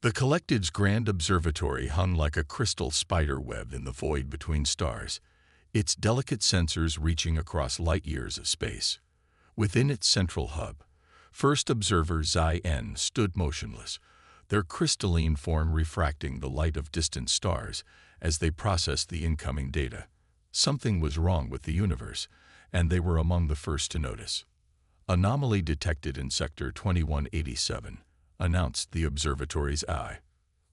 The collective's grand observatory hung like a crystal spider web in the void between stars, its delicate sensors reaching across light years of space. Within its central hub, first observer Xi-En stood motionless, their crystalline form refracting the light of distant stars as they processed the incoming data. Something was wrong with the universe, and they were among the first to notice. Anomaly detected in Sector 2187, announced the observatory's eye.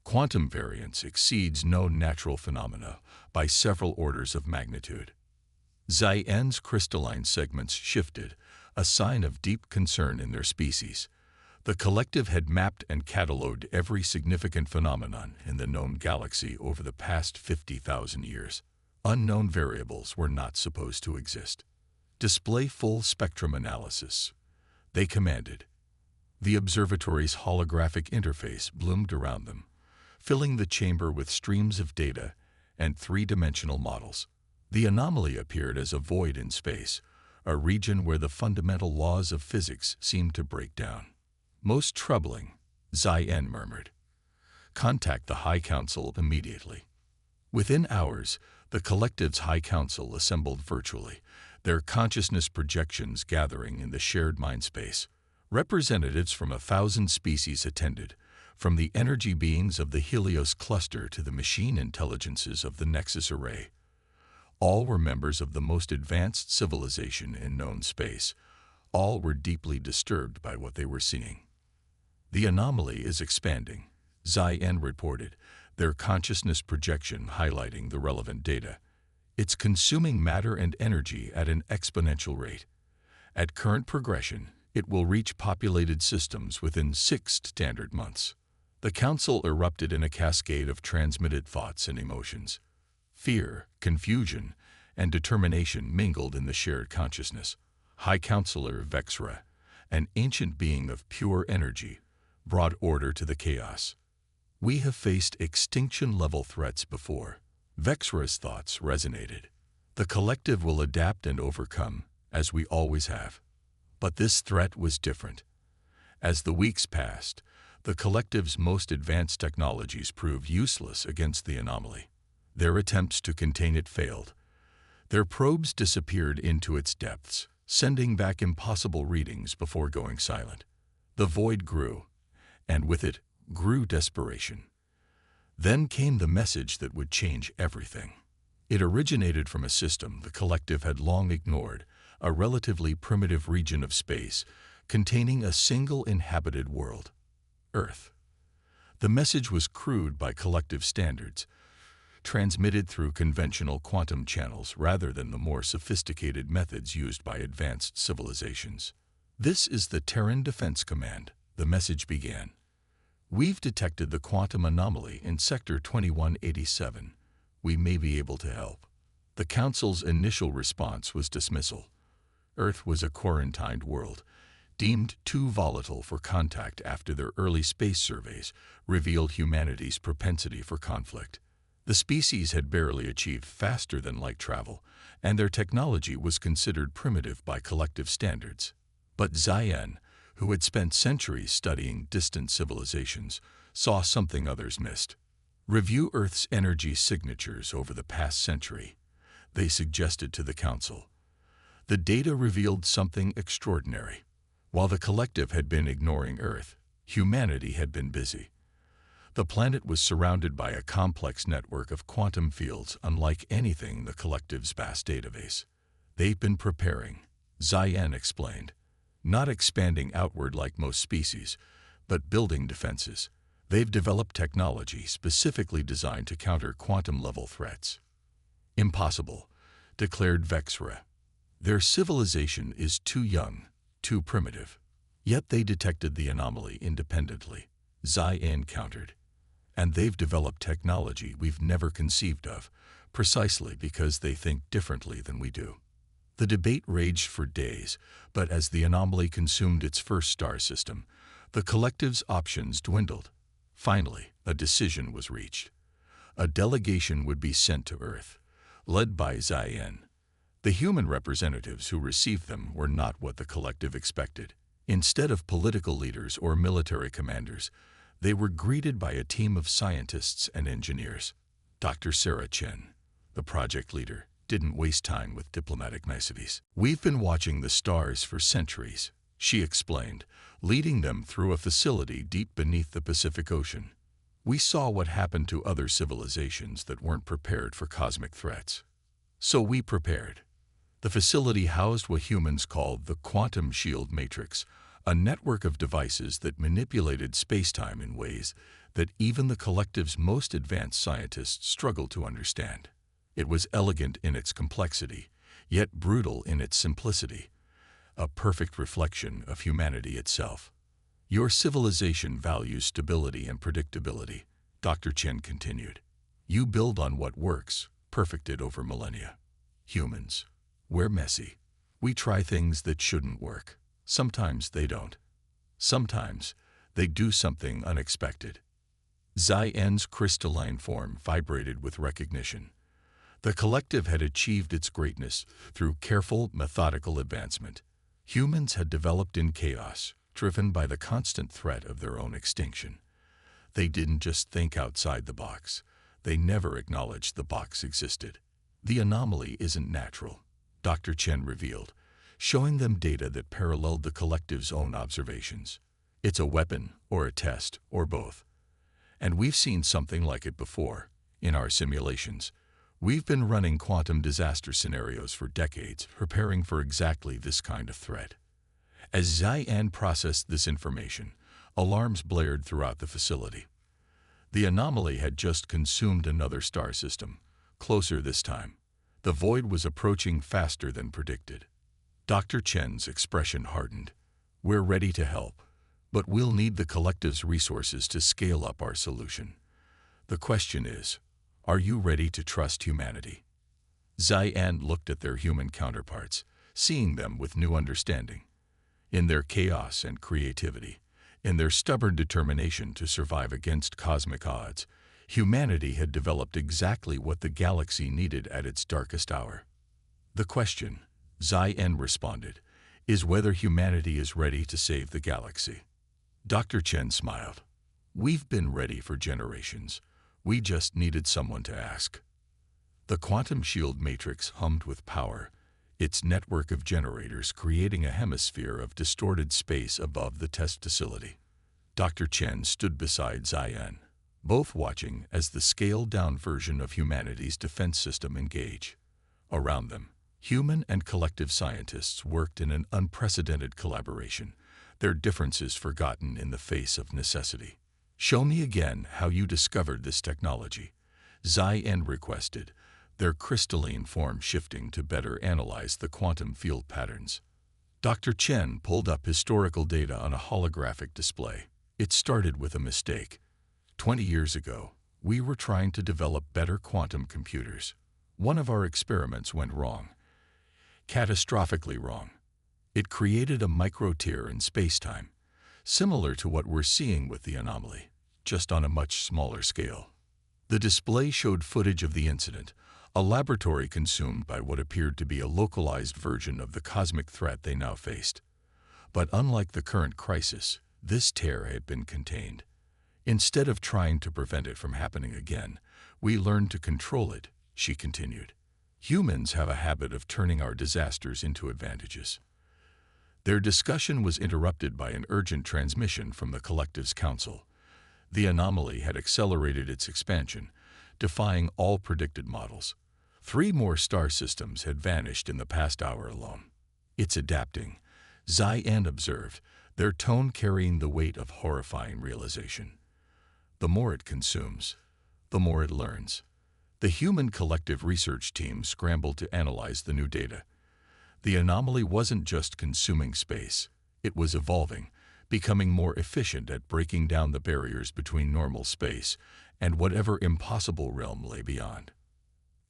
Quantum variance exceeds known natural phenomena by several orders of magnitude. Xi-En's crystalline segments shifted, a sign of deep concern in their species. The collective had mapped and catalogued every significant phenomenon in the known galaxy over the past 50,000 years. Unknown variables were not supposed to exist. Display full spectrum analysis, they commanded. The observatory's holographic interface bloomed around them, filling the chamber with streams of data and three-dimensional models. The anomaly appeared as a void in space, a region where the fundamental laws of physics seemed to break down. Most troubling, Xi-En murmured. Contact the High Council immediately. Within hours, the collective's High Council assembled virtually, their consciousness projections gathering in the shared mindspace. Representatives from 1,000 species attended, from the energy beings of the Helios cluster to the machine intelligences of the Nexus array. All were members of the most advanced civilization in known space. All were deeply disturbed by what they were seeing. The anomaly is expanding, Xi-En reported, their consciousness projection highlighting the relevant data. It's consuming matter and energy at an exponential rate. At current progression, it will reach populated systems within 6 standard months. The Council erupted in a cascade of transmitted thoughts and emotions. Fear, confusion, and determination mingled in the shared consciousness. High Counselor Vexra, an ancient being of pure energy, brought order to the chaos. We have faced extinction-level threats before. Vexra's thoughts resonated. The collective will adapt and overcome, as we always have. But this threat was different. As the weeks passed, the collective's most advanced technologies proved useless against the anomaly. Their attempts to contain it failed. Their probes disappeared into its depths, sending back impossible readings before going silent. The void grew, and with it grew desperation. Then came the message that would change everything. It originated from a system the collective had long ignored, a relatively primitive region of space containing a single inhabited world, Earth. The message was crude by collective standards, transmitted through conventional quantum channels rather than the more sophisticated methods used by advanced civilizations. "This is the Terran Defense Command," the message began. "We've detected the quantum anomaly in Sector 2187. We may be able to help." The Council's initial response was dismissal. Earth was a quarantined world, deemed too volatile for contact after their early space surveys revealed humanity's propensity for conflict. The species had barely achieved faster-than-light travel, and their technology was considered primitive by collective standards. But Xi-En, who had spent centuries studying distant civilizations, saw something others missed. Review Earth's energy signatures over the past century, they suggested to the Council. The data revealed something extraordinary. While the collective had been ignoring Earth, humanity had been busy. The planet was surrounded by a complex network of quantum fields unlike anything in the collective's vast database. They've been preparing, Xi-En explained. Not expanding outward like most species, but building defenses. They've developed technology specifically designed to counter quantum-level threats. "Impossible," declared Vexra. "Their civilization is too young, too primitive." Yet they detected the anomaly independently, Xi-En countered. "And they've developed technology we've never conceived of, precisely because they think differently than we do." The debate raged for days, but as the anomaly consumed its first star system, the collective's options dwindled. Finally, a decision was reached. A delegation would be sent to Earth, led by Xi-En. The human representatives who received them were not what the collective expected. Instead of political leaders or military commanders, They were greeted by a team of scientists and engineers. Dr. Sarah Chen, the project leader, didn't waste time with diplomatic niceties. "We've been watching the stars for centuries," she explained, leading them through a facility deep beneath the Pacific Ocean. "We saw what happened to other civilizations that weren't prepared for cosmic threats. So we prepared." The facility housed what humans called the quantum shield matrix, a network of devices that manipulated spacetime in ways that even the collective's most advanced scientists struggled to understand. It was elegant in its complexity, yet brutal in its simplicity, a perfect reflection of humanity itself. "Your civilization values stability and predictability," Dr. Chen continued. "You build on what works, perfected over millennia. Humans, we're messy. We try things that shouldn't work. Sometimes they don't. Sometimes they do something unexpected." Xian's crystalline form vibrated with recognition. The collective had achieved its greatness through careful, methodical advancement. Humans had developed in chaos, driven by the constant threat of their own extinction. They didn't just think outside the box. They never acknowledged the box existed. "The anomaly isn't natural," Dr. Chen revealed, showing them data that paralleled the collective's own observations. "It's a weapon, or a test, or both. And we've seen something like it before, in our simulations. We've been running quantum disaster scenarios for decades, preparing for exactly this kind of threat." As Xian processed this information, alarms blared throughout the facility. The anomaly had just consumed another star system, closer this time. The void was approaching faster than predicted. Dr. Chen's expression hardened. "We're ready to help, but we'll need the collective's resources to scale up our solution. The question is, are you ready to trust humanity?" Xian looked at their human counterparts, seeing them with new understanding. In their chaos and creativity, in their stubborn determination to survive against cosmic odds, humanity had developed exactly what the galaxy needed at its darkest hour. "The question," Xian responded, "is whether humanity is ready to save the galaxy." Dr. Chen smiled. "We've been ready for generations. We just needed someone to ask." The quantum shield matrix hummed with power, its network of generators creating a hemisphere of distorted space above the test facility. Dr. Chen stood beside Xian, both watching as the scaled-down version of humanity's defense system engaged. Around them, human and collective scientists worked in an unprecedented collaboration, their differences forgotten in the face of necessity. "Show me again how you discovered this technology," Xian requested, their crystalline form shifting to better analyze the quantum field patterns. Dr. Chen pulled up historical data on a holographic display. "It started with a mistake. 20 years ago, we were trying to develop better quantum computers. One of our experiments went wrong. Catastrophically wrong. It created a micro-tear in spacetime, similar to what we're seeing with the anomaly, just on a much smaller scale." The display showed footage of the incident, a laboratory consumed by what appeared to be a localized version of the cosmic threat they now faced. But unlike the current crisis, this tear had been contained. "Instead of trying to prevent it from happening again, we learned to control it," she continued. "Humans have a habit of turning our disasters into advantages." Their discussion was interrupted by an urgent transmission from the collective's council. The anomaly had accelerated its expansion, defying all predicted models. 3 more star systems had vanished in the past hour alone. "It's adapting," Xian observed, their tone carrying the weight of horrifying realization. "The more it consumes, the more it learns." The human collective research team scrambled to analyze the new data. The anomaly wasn't just consuming space, it was evolving, becoming more efficient at breaking down the barriers between normal space and whatever impossible realm lay beyond.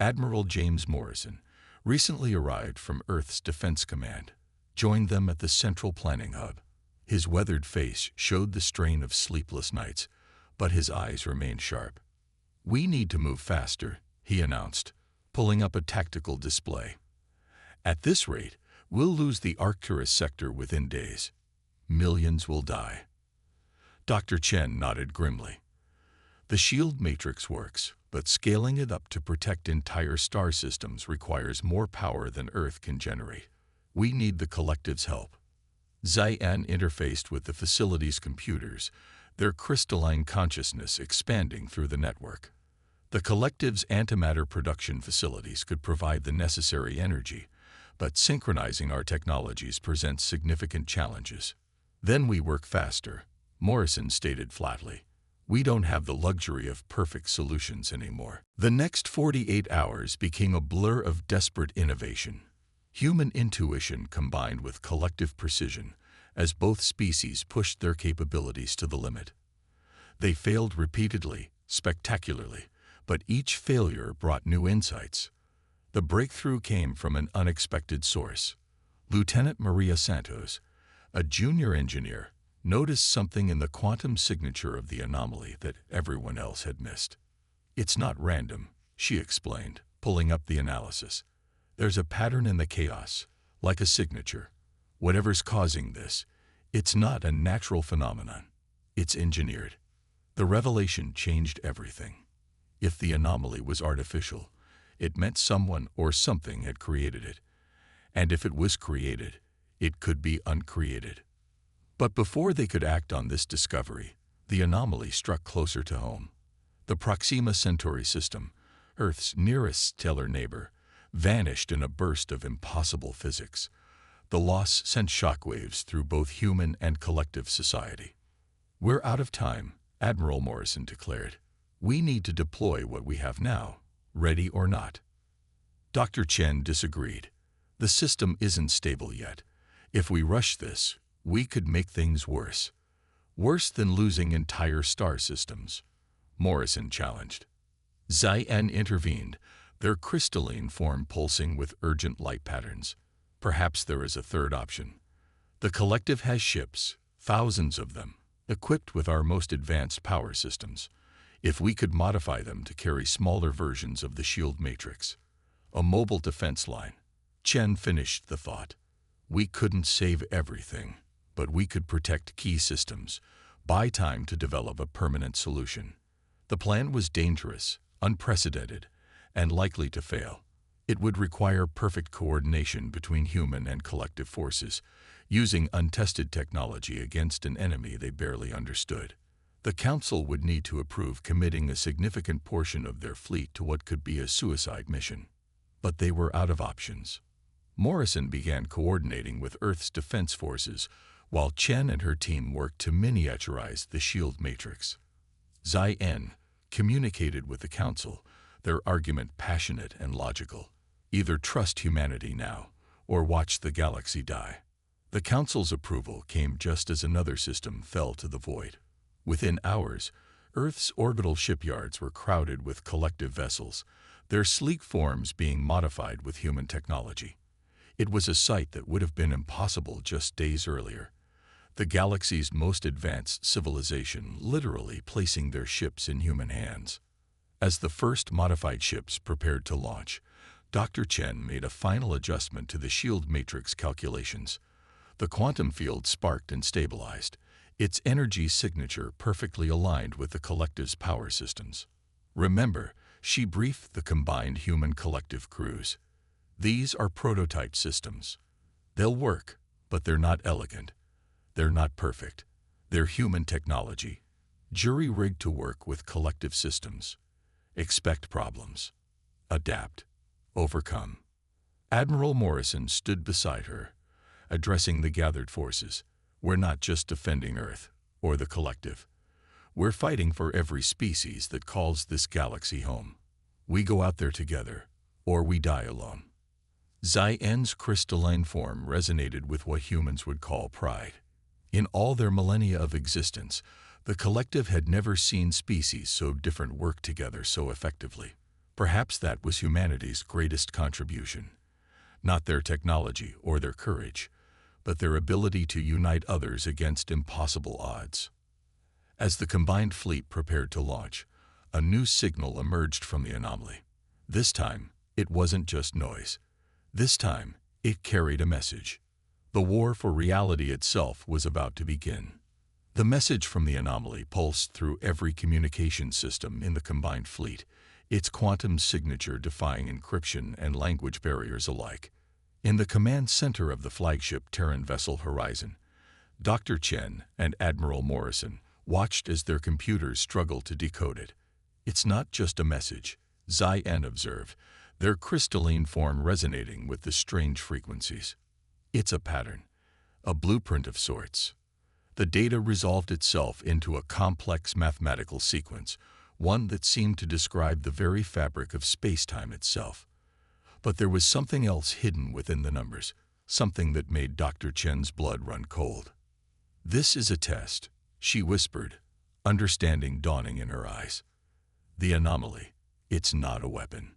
Admiral James Morrison, recently arrived from Earth's Defense Command, joined them at the Central Planning Hub. His weathered face showed the strain of sleepless nights, but his eyes remained sharp. "We need to move faster," he announced, pulling up a tactical display. "At this rate, we'll lose the Arcturus sector within days. Millions will die." Dr. Chen nodded grimly. The shield matrix works, but scaling it up to protect entire star systems requires more power than Earth can generate. We need the collective's help. Xian interfaced with the facility's computers, their crystalline consciousness expanding through the network. The collective's antimatter production facilities could provide the necessary energy, but synchronizing our technologies presents significant challenges. Then we work faster, Morrison stated flatly. We don't have the luxury of perfect solutions anymore. The next 48 hours became a blur of desperate innovation. Human intuition combined with collective precision, as both species pushed their capabilities to the limit. They failed repeatedly, spectacularly, but each failure brought new insights. The breakthrough came from an unexpected source. Lieutenant Maria Santos, a junior engineer, noticed something in the quantum signature of the anomaly that everyone else had missed. It's not random, she explained, pulling up the analysis. There's a pattern in the chaos, like a signature. Whatever's causing this, it's not a natural phenomenon. It's engineered. The revelation changed everything. If the anomaly was artificial, it meant someone or something had created it. And if it was created, it could be uncreated. But before they could act on this discovery, the anomaly struck closer to home. The Proxima Centauri system, Earth's nearest stellar neighbor, vanished in a burst of impossible physics. The loss sent shockwaves through both human and collective society. We're out of time, Admiral Morrison declared. We need to deploy what we have now, ready or not. Dr. Chen disagreed. The system isn't stable yet. If we rush this, we could make things worse. Worse than losing entire star systems, Morrison challenged. Xian intervened, their crystalline form pulsing with urgent light patterns. Perhaps there is a third option. The collective has ships, thousands of them, equipped with our most advanced power systems. If we could modify them to carry smaller versions of the shield matrix. A mobile defense line. Chen finished the thought. We couldn't save everything, but we could protect key systems, buy time to develop a permanent solution. The plan was dangerous, unprecedented, and likely to fail. It would require perfect coordination between human and collective forces, using untested technology against an enemy they barely understood. The Council would need to approve committing a significant portion of their fleet to what could be a suicide mission. But they were out of options. Morrison began coordinating with Earth's defense forces, while Chen and her team worked to miniaturize the shield matrix. Xian communicated with the Council, their argument passionate and logical. Either trust humanity now, or watch the galaxy die. The Council's approval came just as another system fell to the void. Within hours, Earth's orbital shipyards were crowded with collective vessels, their sleek forms being modified with human technology. It was a sight that would have been impossible just days earlier. The galaxy's most advanced civilization literally placing their ships in human hands. As the first modified ships prepared to launch, Dr. Chen made a final adjustment to the shield matrix calculations. The quantum field sparked and stabilized, its energy signature perfectly aligned with the collective's power systems. Remember, she briefed the combined human collective crews. These are prototype systems. They'll work, but they're not elegant. They're not perfect. They're human technology, jury-rigged to work with collective systems. Expect problems. Adapt. Overcome. Admiral Morrison stood beside her, addressing the gathered forces. We're not just defending Earth, or the collective. We're fighting for every species that calls this galaxy home. We go out there together, or we die alone. Xian's crystalline form resonated with what humans would call pride. In all their millennia of existence, the collective had never seen species so different work together so effectively. Perhaps that was humanity's greatest contribution. Not their technology or their courage, but their ability to unite others against impossible odds. As the combined fleet prepared to launch, a new signal emerged from the anomaly. This time, it wasn't just noise. This time, it carried a message. The war for reality itself was about to begin. The message from the anomaly pulsed through every communication system in the combined fleet, its quantum signature defying encryption and language barriers alike. In the command center of the flagship Terran vessel Horizon, Dr. Chen and Admiral Morrison watched as their computers struggled to decode it. It's not just a message, Xi-En observed, their crystalline form resonating with the strange frequencies. It's a pattern, a blueprint of sorts. The data resolved itself into a complex mathematical sequence, one that seemed to describe the very fabric of space-time itself. But there was something else hidden within the numbers, something that made Dr. Chen's blood run cold. "This is a test," she whispered, understanding dawning in her eyes. "The anomaly, it's not a weapon.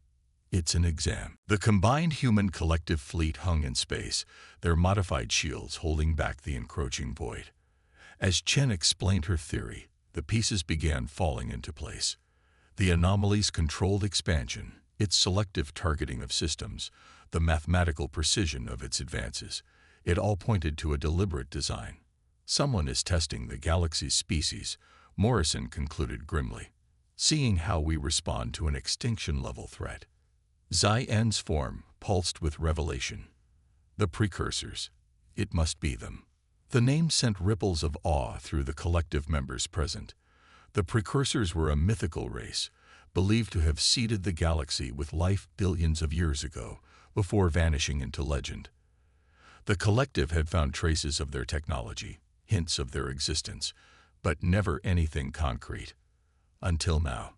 It's an exam." The combined human collective fleet hung in space, their modified shields holding back the encroaching void. As Chen explained her theory, the pieces began falling into place. The anomaly's controlled expansion, its selective targeting of systems, the mathematical precision of its advances, it all pointed to a deliberate design. "Someone is testing the galaxy's species," Morrison concluded grimly, "seeing how we respond to an extinction-level threat." Xi-En's form pulsed with revelation. The precursors. It must be them. The name sent ripples of awe through the collective members present. The precursors were a mythical race, believed to have seeded the galaxy with life billions of years ago, before vanishing into legend. The collective had found traces of their technology, hints of their existence, but never anything concrete. Until now.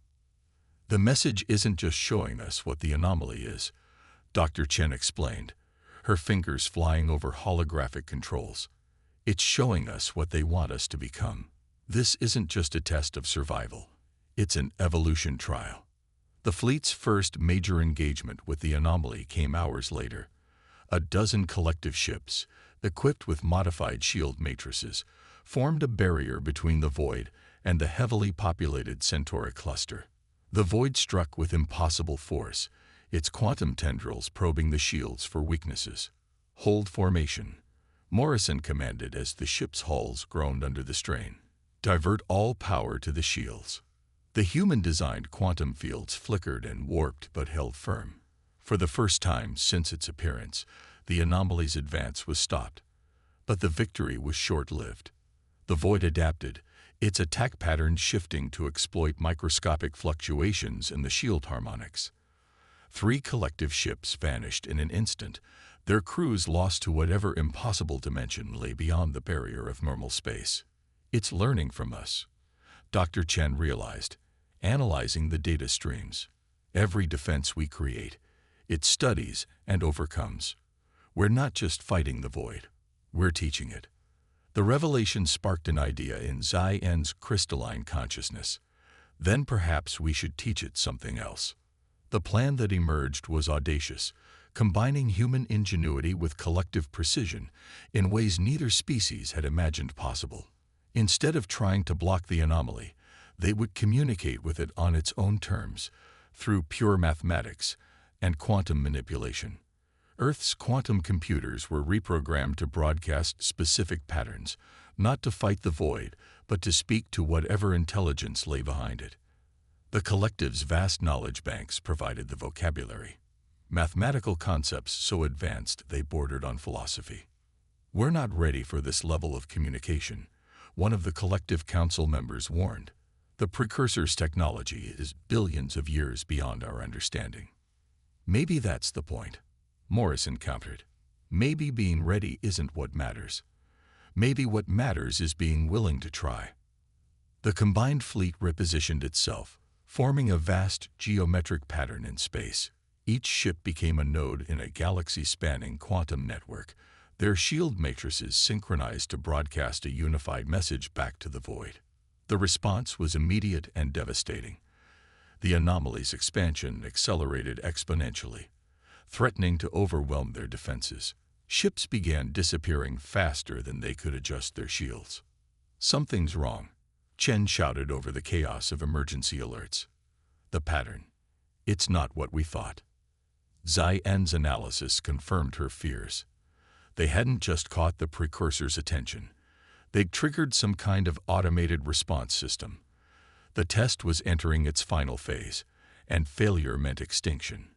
"The message isn't just showing us what the anomaly is," Dr. Chen explained, her fingers flying over holographic controls. "It's showing us what they want us to become. This isn't just a test of survival. It's an evolution trial." The fleet's first major engagement with the anomaly came hours later. A dozen collective ships, equipped with modified shield matrices, formed a barrier between the void and the heavily populated Centauri cluster. The void struck with impossible force, its quantum tendrils probing the shields for weaknesses. "Hold formation," Morrison commanded as the ship's hulls groaned under the strain. "Divert all power to the shields." The human-designed quantum fields flickered and warped but held firm. For the first time since its appearance, the anomaly's advance was stopped. But the victory was short-lived. The void adapted, its attack pattern shifting to exploit microscopic fluctuations in the shield harmonics. 3 collective ships vanished in an instant, their crews lost to whatever impossible dimension lay beyond the barrier of normal space. "It's learning from us," Dr. Chen realized, analyzing the data streams. "Every defense we create, it studies and overcomes. We're not just fighting the void, we're teaching it." The revelation sparked an idea in Xi-En's crystalline consciousness. Then perhaps we should teach it something else. The plan that emerged was audacious, combining human ingenuity with collective precision in ways neither species had imagined possible. Instead of trying to block the anomaly, they would communicate with it on its own terms, through pure mathematics and quantum manipulation. Earth's quantum computers were reprogrammed to broadcast specific patterns, not to fight the void, but to speak to whatever intelligence lay behind it. The collective's vast knowledge banks provided the vocabulary. Mathematical concepts so advanced they bordered on philosophy. "We're not ready for this level of communication," one of the collective council members warned. "The precursor's technology is billions of years beyond our understanding." "Maybe that's the point," Morrison countered. "Maybe being ready isn't what matters. Maybe what matters is being willing to try." The combined fleet repositioned itself, forming a vast geometric pattern in space. Each ship became a node in a galaxy-spanning quantum network, their shield matrices synchronized to broadcast a unified message back to the void. The response was immediate and devastating. The anomaly's expansion accelerated exponentially, threatening to overwhelm their defenses. Ships began disappearing faster than they could adjust their shields. "Something's wrong," Chen shouted over the chaos of emergency alerts. "The pattern. It's not what we thought." Xi-En's analysis confirmed her fears. They hadn't just caught the precursor's attention. They'd triggered some kind of automated response system. The test was entering its final phase, and failure meant extinction.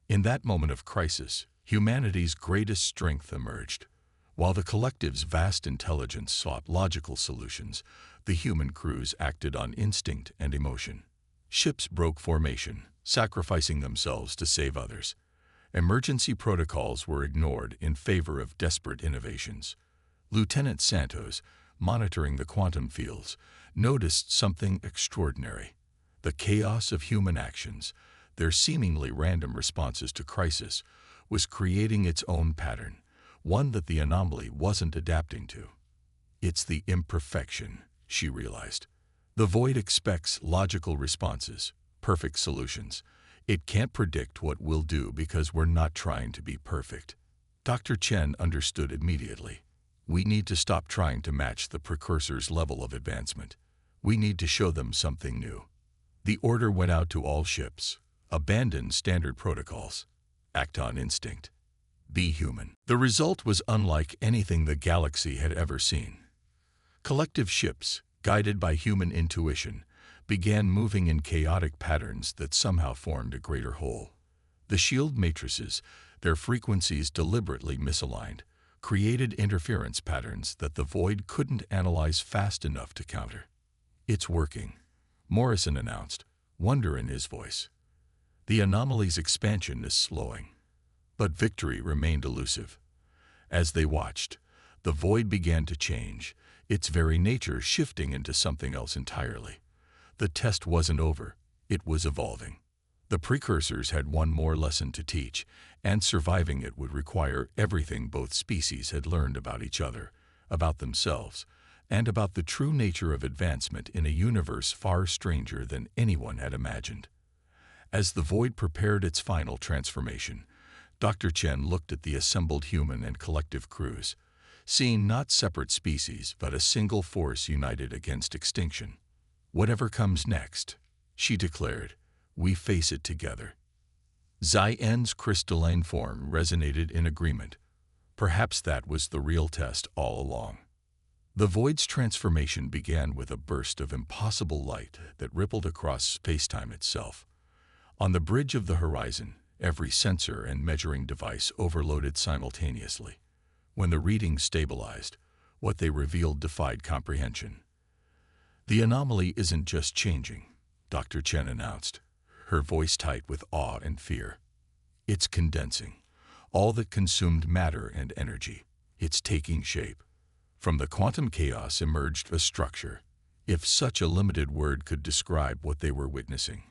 In that moment of crisis, humanity's greatest strength emerged. While the collective's vast intelligence sought logical solutions, the human crews acted on instinct and emotion. Ships broke formation, sacrificing themselves to save others. Emergency protocols were ignored in favor of desperate innovations. Lieutenant Santos, monitoring the quantum fields, noticed something extraordinary. The chaos of human actions, their seemingly random responses to crisis, was creating its own pattern, one that the anomaly wasn't adapting to. It's the imperfection, she realized. The void expects logical responses, perfect solutions. It can't predict what we'll do because we're not trying to be perfect. Dr. Chen understood immediately. We need to stop trying to match the precursor's level of advancement. We need to show them something new. The order went out to all ships. Abandon standard protocols. Act on instinct. Be human. The result was unlike anything the galaxy had ever seen. Collective ships, guided by human intuition, began moving in chaotic patterns that somehow formed a greater whole. The shield matrices, their frequencies deliberately misaligned, created interference patterns that the void couldn't analyze fast enough to counter. "It's working," Morrison announced, wonder in his voice. The anomaly's expansion is slowing. But victory remained elusive. As they watched, the void began to change, its very nature shifting into something else entirely. The test wasn't over, it was evolving. The precursors had one more lesson to teach, and surviving it would require everything both species had learned about each other, about themselves, and about the true nature of advancement in a universe far stranger than anyone had imagined. As the void prepared its final transformation, Dr. Chen looked at the assembled human and collective crews, seeing not separate species but a single force united against extinction. "Whatever comes next," she declared, "we face it together." Xian's crystalline form resonated in agreement. Perhaps that was the real test all along. The void's transformation began with a burst of impossible light that rippled across space-time itself. On the bridge of the horizon, every sensor and measuring device overloaded simultaneously. When the readings stabilized, what they revealed defied comprehension. "The anomaly isn't just changing," Dr. Chen announced, her voice tight with awe and fear. "It's condensing. All that consumed matter and energy. It's taking shape." From the quantum chaos emerged a structure, if such a limited word could describe what they were witnessing.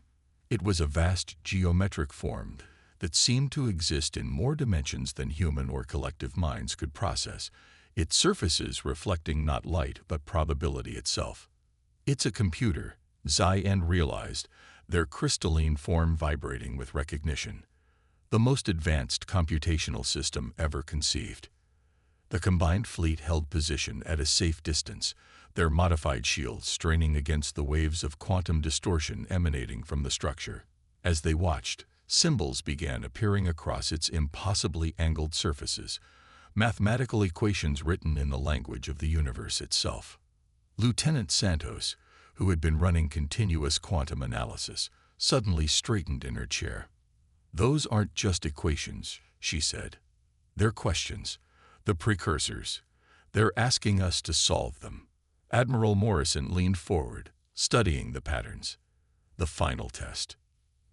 It was a vast geometric form that seemed to exist in more dimensions than human or collective minds could process, its surfaces reflecting not light but probability itself. "It's a computer," Xian realized, their crystalline form vibrating with recognition. "The most advanced computational system ever conceived." The combined fleet held position at a safe distance, their modified shields straining against the waves of quantum distortion emanating from the structure. As they watched, symbols began appearing across its impossibly angled surfaces, mathematical equations written in the language of the universe itself. Lieutenant Santos, who had been running continuous quantum analysis, suddenly straightened in her chair. "Those aren't just equations," she said. "They're questions. The precursors. They're asking us to solve them." Admiral Morrison leaned forward, studying the patterns. "The final test."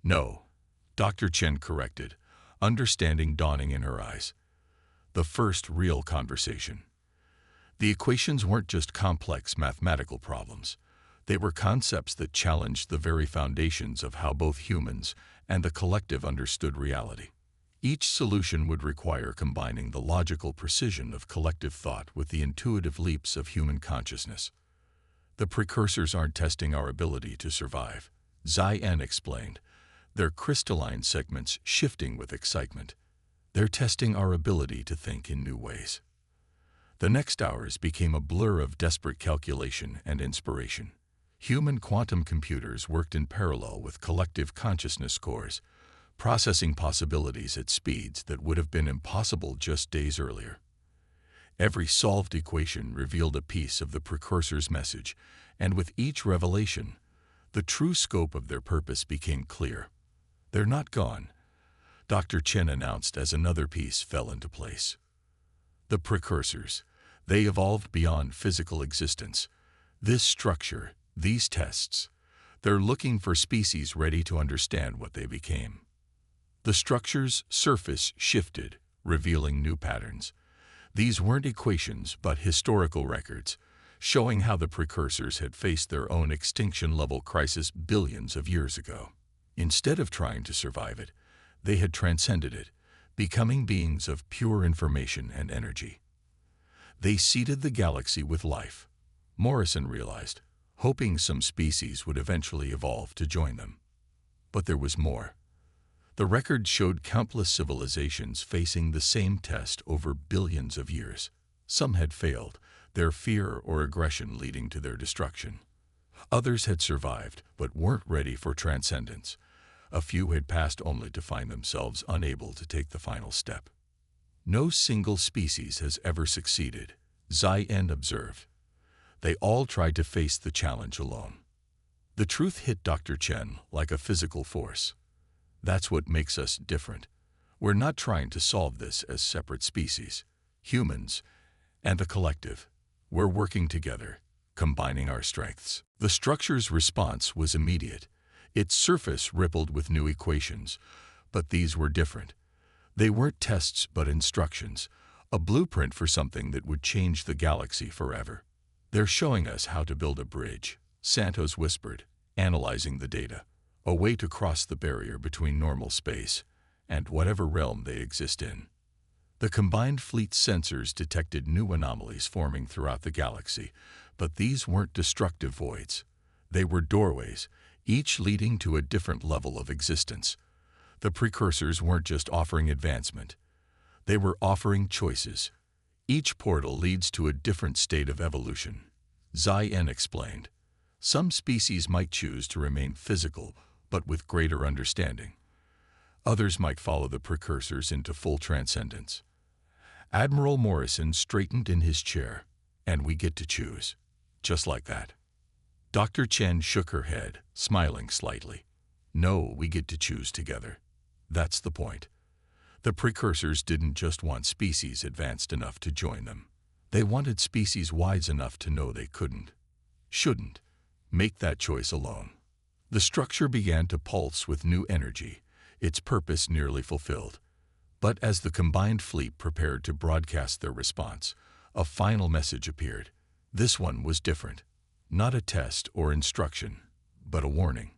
"No," Dr. Chen corrected, understanding dawning in her eyes. "The first real conversation." The equations weren't just complex mathematical problems. They were concepts that challenged the very foundations of how both humans and the collective understood reality. Each solution would require combining the logical precision of collective thought with the intuitive leaps of human consciousness. "The precursors aren't testing our ability to survive," Xian explained, their crystalline segments shifting with excitement. "They're testing our ability to think in new ways." The next hours became a blur of desperate calculation and inspiration. Human quantum computers worked in parallel with collective consciousness cores, processing possibilities at speeds that would have been impossible just days earlier. Every solved equation revealed a piece of the precursor's message, and with each revelation, the true scope of their purpose became clear. "They're not gone," Dr. Chen announced as another piece fell into place. The precursors, they evolved beyond physical existence. This structure, these tests, they're looking for species ready to understand what they became. The structure's surface shifted, revealing new patterns. These weren't equations, but historical records, showing how the precursors had faced their own extinction-level crisis billions of years ago. Instead of trying to survive it, they had transcended it, becoming beings of pure information and energy. They seeded the galaxy with life, Morrison realized, hoping some species would eventually evolve to join them. But there was more. The record showed countless civilizations facing the same test over billions of years. Some had failed, their fear or aggression leading to their destruction. Others had survived, but weren't ready for transcendence. A few had passed only to find themselves unable to take the final step. No single species has ever succeeded, Zai-En observed. They all tried to face the challenge alone. The truth hit Dr. Chen like a physical force. That's what makes us different. We're not trying to solve this as separate species, humans, and the collective. We're working together, combining our strengths. The structure's response was immediate. Its surface rippled with new equations, but these were different. They weren't tests but instructions, a blueprint for something that would change the galaxy forever. "They're showing us how to build a bridge," Santos whispered, analyzing the data, "a way to cross the barrier between normal space and whatever realm they exist in." The combined fleet's sensors detected new anomalies forming throughout the galaxy, but these weren't destructive voids. They were doorways, each leading to a different level of existence. The precursors weren't just offering advancement. They were offering choices. Each portal leads to a different state of evolution. Zai-En explained. Some species might choose to remain physical, but with greater understanding. Others might follow the precursors into full transcendence. Admiral Morrison straightened in his chair. "And we get to choose. Just like that." Dr. Chen shook her head, smiling slightly. "No, we get to choose together. That's the point." The precursors didn't just want species advanced enough to join them. They wanted species wise enough to know they shouldn't, make that choice alone. The structure began to pulse with new energy, its purpose nearly fulfilled. But as the combined fleet prepared to broadcast their response, a final message appeared. This one was different. Not a test or instruction, but a warning.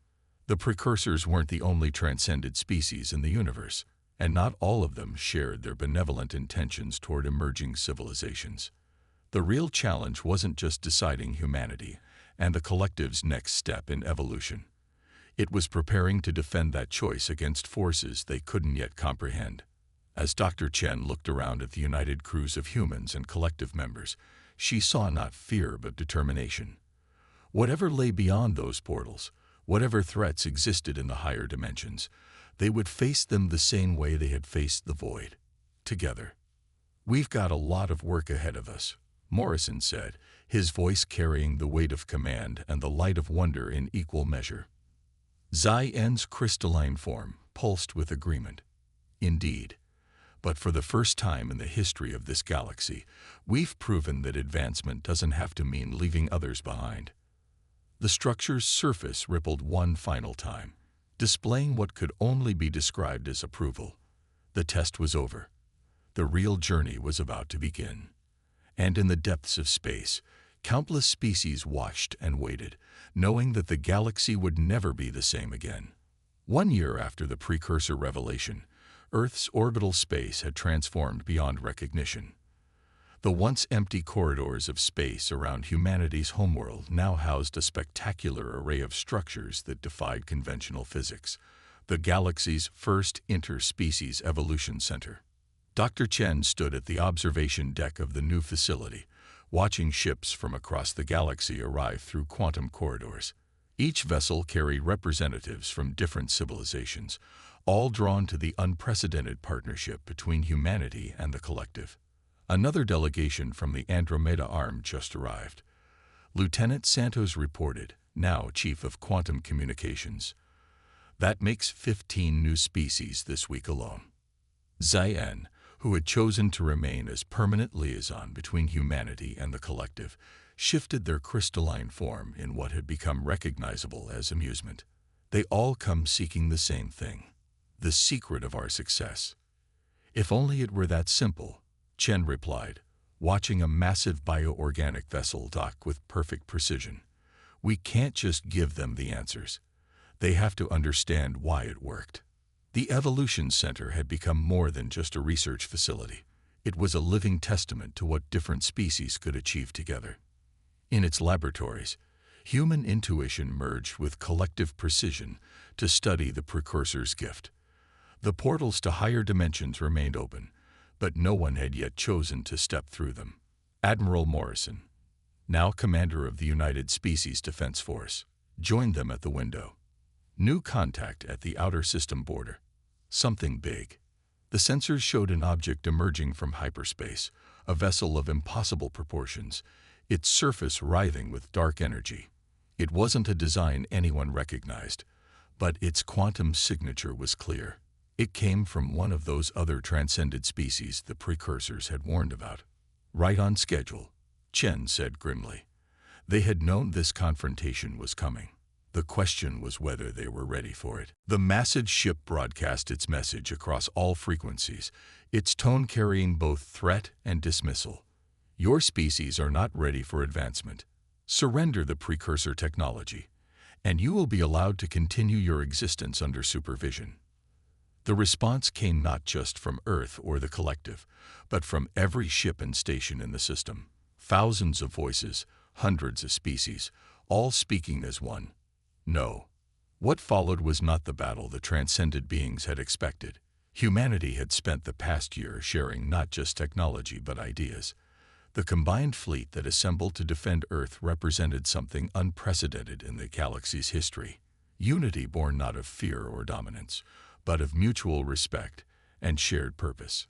The precursors weren't the only transcended species in the universe, and not all of them shared their benevolent intentions toward emerging civilizations. The real challenge wasn't just deciding humanity and the collective's next step in evolution. It was preparing to defend that choice against forces they couldn't yet comprehend. As Dr. Chen looked around at the united crews of humans and collective members, she saw not fear but determination. Whatever lay beyond those portals, whatever threats existed in the higher dimensions, they would face them the same way they had faced the void, together. "We've got a lot of work ahead of us," Morrison said, his voice carrying the weight of command and the light of wonder in equal measure. Zai-En's crystalline form pulsed with agreement. "Indeed. But for the first time in the history of this galaxy, we've proven that advancement doesn't have to mean leaving others behind." The structure's surface rippled one final time, displaying what could only be described as approval. The test was over. The real journey was about to begin. And in the depths of space, countless species watched and waited, knowing that the galaxy would never be the same again. 1 year after the precursor revelation, Earth's orbital space had transformed beyond recognition. The once empty corridors of space around humanity's homeworld now housed a spectacular array of structures that defied conventional physics, the galaxy's first interspecies evolution center. Dr. Chen stood at the observation deck of the new facility, watching ships from across the galaxy arrive through quantum corridors. Each vessel carried representatives from different civilizations, all drawn to the unprecedented partnership between humanity and the collective. Another delegation from the Andromeda Arm just arrived. Lieutenant Santos reported, now Chief of Quantum Communications. That makes 15 new species this week alone. Xian, who had chosen to remain as permanent liaison between humanity and the collective, shifted their crystalline form in what had become recognizable as amusement. They all come seeking the same thing, the secret of our success. If only it were that simple, Chen replied, watching a massive bioorganic vessel dock with perfect precision. We can't just give them the answers. They have to understand why it worked. The Evolution Center had become more than just a research facility. It was a living testament to what different species could achieve together. In its laboratories, human intuition merged with collective precision to study the precursor's gift. The portals to higher dimensions remained open, but no one had yet chosen to step through them. Admiral Morrison, now commander of the United Species Defense Force, joined them at the window. New contact at the outer system border. Something big. The sensors showed an object emerging from hyperspace, a vessel of impossible proportions, its surface writhing with dark energy. It wasn't a design anyone recognized, but its quantum signature was clear. It came from one of those other transcended species the precursors had warned about. Right on schedule, Chen said grimly. They had known this confrontation was coming. The question was whether they were ready for it. The massive ship broadcast its message across all frequencies, its tone carrying both threat and dismissal. Your species are not ready for advancement. Surrender the precursor technology, and you will be allowed to continue your existence under supervision. The response came not just from Earth or the collective, but from every ship and station in the system. Thousands of voices, hundreds of species, all speaking as one. No. What followed was not the battle the transcended beings had expected. Humanity had spent the past year sharing not just technology but ideas. The combined fleet that assembled to defend Earth represented something unprecedented in the galaxy's history. Unity born not of fear or dominance, but of mutual respect and shared purpose.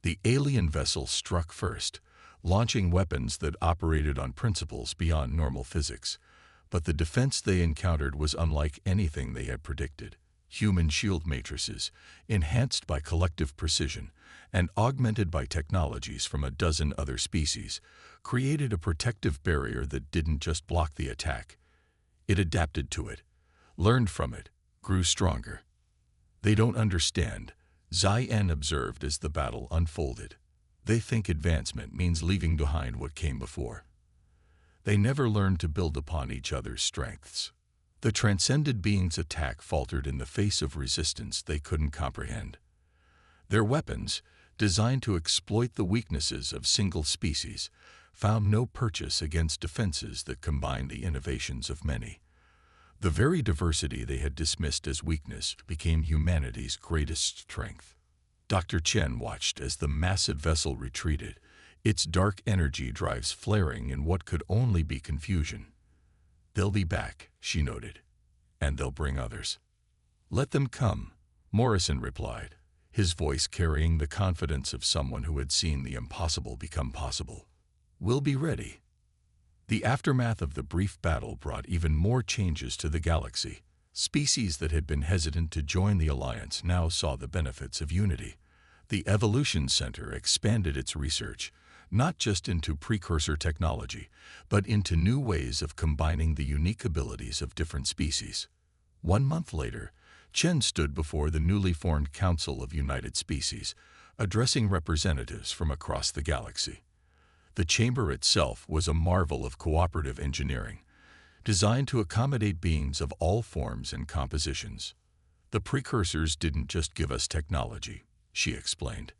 The alien vessel struck first, launching weapons that operated on principles beyond normal physics. But the defense they encountered was unlike anything they had predicted. Human shield matrices, enhanced by collective precision and augmented by technologies from a dozen other species, created a protective barrier that didn't just block the attack. It adapted to it, learned from it, grew stronger. They don't understand, Xian observed as the battle unfolded. They think advancement means leaving behind what came before. They never learned to build upon each other's strengths. The transcended being's attack faltered in the face of resistance they couldn't comprehend. Their weapons, designed to exploit the weaknesses of single species, found no purchase against defenses that combined the innovations of many. The very diversity they had dismissed as weakness became humanity's greatest strength. Dr. Chen watched as the massive vessel retreated, its dark energy drives flaring in what could only be confusion. They'll be back, she noted, and they'll bring others. Let them come, Morrison replied, his voice carrying the confidence of someone who had seen the impossible become possible. We'll be ready. The aftermath of the brief battle brought even more changes to the galaxy. Species that had been hesitant to join the Alliance now saw the benefits of unity. The Evolution Center expanded its research, not just into precursor technology, but into new ways of combining the unique abilities of different species. 1 month later, Chen stood before the newly formed Council of United Species, addressing representatives from across the galaxy. The chamber itself was a marvel of cooperative engineering, designed to accommodate beings of all forms and compositions. The precursors didn't just give us technology, she explained.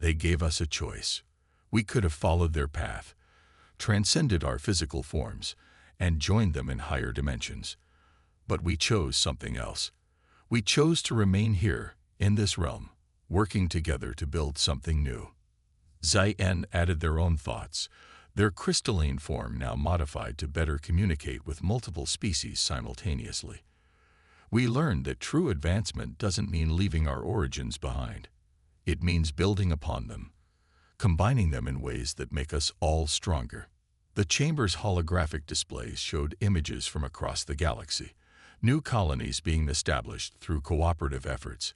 They gave us a choice. We could have followed their path, transcended our physical forms, and joined them in higher dimensions. But we chose something else. We chose to remain here, in this realm, working together to build something new. Xian added their own thoughts, their crystalline form now modified to better communicate with multiple species simultaneously. We learned that true advancement doesn't mean leaving our origins behind. It means building upon them. combining them in ways that make us all stronger. The chamber's holographic displays showed images from across the galaxy, new colonies being established through cooperative efforts,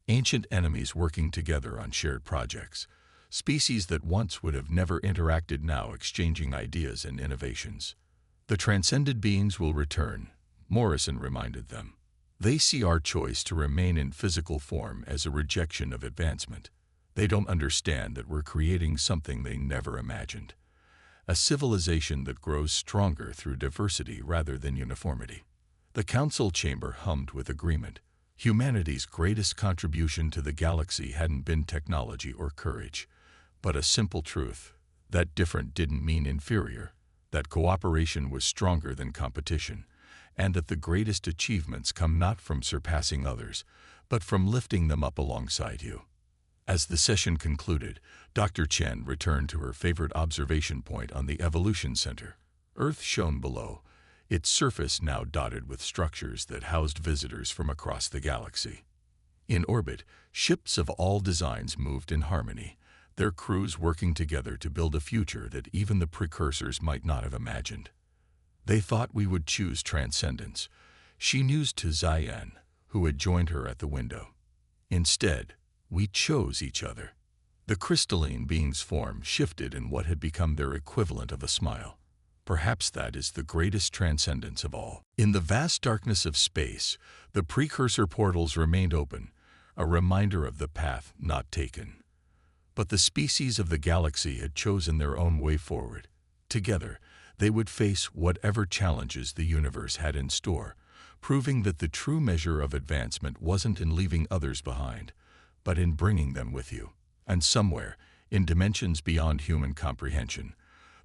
ancient enemies working together on shared projects, species that once would have never interacted now exchanging ideas and innovations. The transcended beings will return, Morrison reminded them. They see our choice to remain in physical form as a rejection of advancement. They don't understand that we're creating something they never imagined. A civilization that grows stronger through diversity rather than uniformity. The council chamber hummed with agreement. Humanity's greatest contribution to the galaxy hadn't been technology or courage, but a simple truth. That different didn't mean inferior, that cooperation was stronger than competition, and that the greatest achievements come not from surpassing others, but from lifting them up alongside you. As the session concluded, Dr. Chen returned to her favorite observation point on the Evolution Center. Earth shone below, its surface now dotted with structures that housed visitors from across the galaxy. In orbit, ships of all designs moved in harmony, their crews working together to build a future that even the precursors might not have imagined. They thought we would choose transcendence, she mused to Ziyan, who had joined her at the window. Instead, we chose each other. The crystalline being's form shifted in what had become their equivalent of a smile. Perhaps that is the greatest transcendence of all. In the vast darkness of space, the precursor portals remained open, a reminder of the path not taken. But the species of the galaxy had chosen their own way forward. Together, they would face whatever challenges the universe had in store, proving that the true measure of advancement wasn't in leaving others behind, but in bringing them with you. And somewhere, in dimensions beyond human comprehension,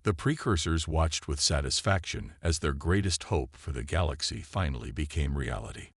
the precursors watched with satisfaction as their greatest hope for the galaxy finally became reality.